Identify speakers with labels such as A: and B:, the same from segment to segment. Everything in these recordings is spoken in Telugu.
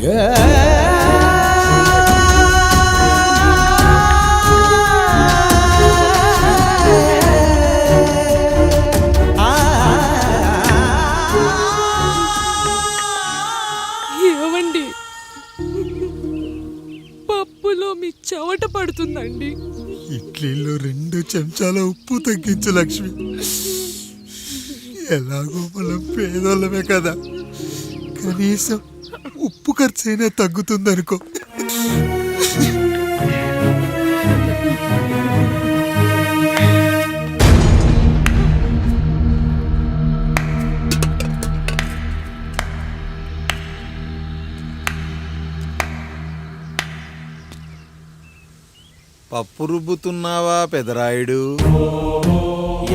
A: ఏవండి, పప్పులో మీ చెవట పడుతుందండి.
B: ఇడ్లీలో 2 చెంచాల ఉప్పు తగ్గించు లక్ష్మి. ఎలాగో మనం పేదోళ్ళమే కదా, కనీసం ఉప్పు ఖర్చైనా తగ్గుతుందనుకో.
C: పప్పు రుబ్బుతున్నావా పెదరాయుడు?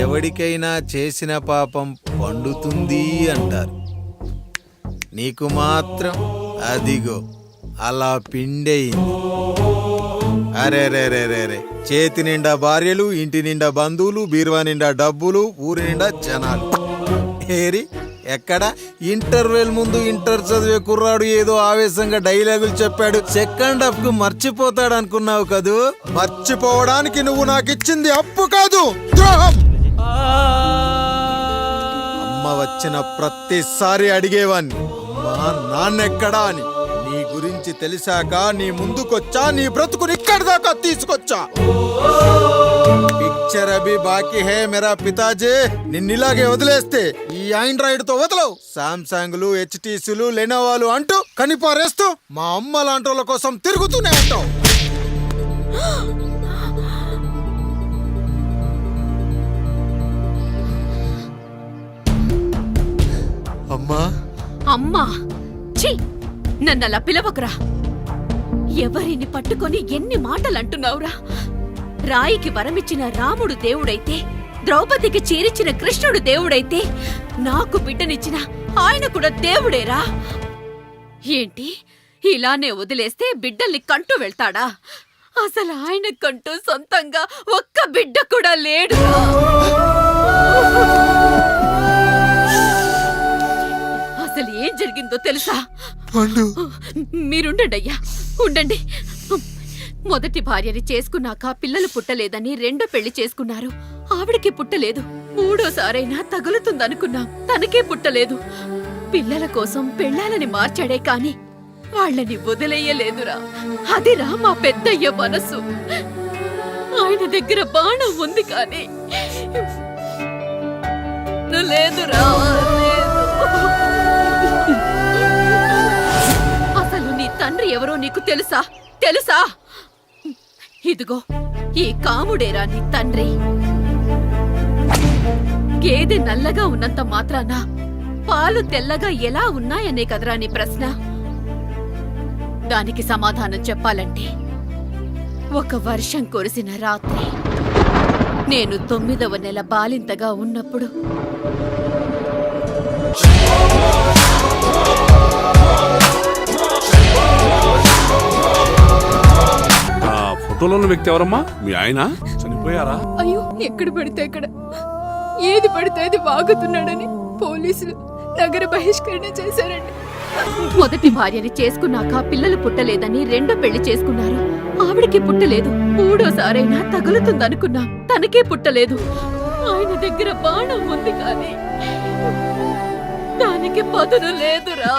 C: ఎవడికైనా చేసిన పాపం పండుతుంది అంటారు. నీకు మాత్రం అదిగో అలా పిండయింది. అరే రే రే రే రే, చేతి నిండా భార్యలు, ఇంటి నిండా బంధువులు, బీరువా నిండా డబ్బులు, ఊరి నిండా జనాలు. ఏరి ఎక్కడ? ఇంటర్వెల్ ముందు ఇంటర్ చదివే కుర్రాడు ఏదో ఆవేశంగా డైలాగులు చెప్పాడు, సెకండ్ హాఫ్ కు మర్చిపోతాడు అనుకున్నావు కదూ? మర్చిపోవడానికి నువ్వు నాకు ఇచ్చింది అప్పు కాదు, ద్రోహం. అమ్మ వచ్చిన ప్రతిసారి అడిగేవాన్ని, అమ్మా నాన్నెక్కడా అని. నీ గురించి తెలిసాక నీ ముందుకొచ్చా, నీ బ్రతుకుని ఇక్కడి దాకా తీసుకొచ్చా. పిక్చర్ అభి బాకీ హే మేరా పితాజీ. నిన్నిలాగే వదిలేస్తే ఈ ఆండ్రాయిడ్ తో వదలవు. సామ్సంగ్లు, హెచ్టీసీలు, లెనోవాలు అంటూ కనిపారేస్తూ మా అమ్మ లాంటి కోసం తిరుగుతూనే ఉంటావు.
B: అమ్మా
D: అమ్మా, ఛీ, నన్నలా పిలవకురా. ఎవరిని పట్టుకొని ఎన్ని మాటలు అంటున్నావురా? రాయికి వరమిచ్చిన రాముడు దేవుడైతే, ద్రౌపదికి చీరిచ్చిన కృష్ణుడు దేవుడైతే, నాకు బిడ్డనిచ్చిన ఆయన కూడా దేవుడేరా. ఏంటి, ఇలానే వదిలేస్తే బిడ్డల్ని కంటూ వెళ్తాడా? అసలు ఆయన కంటూ సొంతంగా ఒక్క బిడ్డ కూడా లేడు. అసలు ఏం జరిగిందో తెలుసా? మీరుండండి అయ్యా, ఉండండి. మొదటి భార్యని చేసుకున్నాక పిల్లలు పుట్టలేదని రెండో పెళ్లి చేసుకున్నారు. ఆవిడికి పుట్టలేదు. మూడోసారైనా తగులుతుందనుకున్నాం, తనకే పుట్టలేదు. పిల్లల కోసం పెళ్ళాలని మార్చాడే కాని వాళ్ళని వదిలేయలేదురా. అదిరా మా పెద్దయ్య మనసు. ఆయన దగ్గర బాణం ఉంది కానీ లేదురా, లేదు. అసలు నీ తండ్రి ఎవరో నీకు తెలుసా? తెలుసా? ఇదిగో ఈ కాముడేరా నీ తండ్రి. గేదె నల్లగా ఉన్నంత మాత్రాన పాలు తెల్లగా ఎలా ఉన్నాయనే కదరా నీ ప్రశ్న. దానికి సమాధానం చెప్పాలంటే, ఒక వర్షం కురిసిన రాత్రి నేను 9వ నెల బాలింతగా ఉన్నప్పుడు
E: ఫోటోలో ఉన్న వ్యక్తి ఎవరమ్మా? మీ ఆయన చనిపోయారా?
A: అయ్యో, ఎక్కడ పడితే అక్కడ, ఏది పడితే అది వాగుతున్నాడని పోలీసులు నగర బహిష్కరణ చేశారండి.
D: మొదటి భార్యని చేసుకున్నాక పిల్లలు పుట్టలేదని రెండో పెళ్లి చేసుకున్నారు. ఆవిడికి పుట్టలేదు. మూడోసారైనా తగులుతుందనుకున్నాం, తనకే పుట్టలేదు. ఆయన దగ్గర బాణం ఉంది కానీ దానికి పదును లేదురా.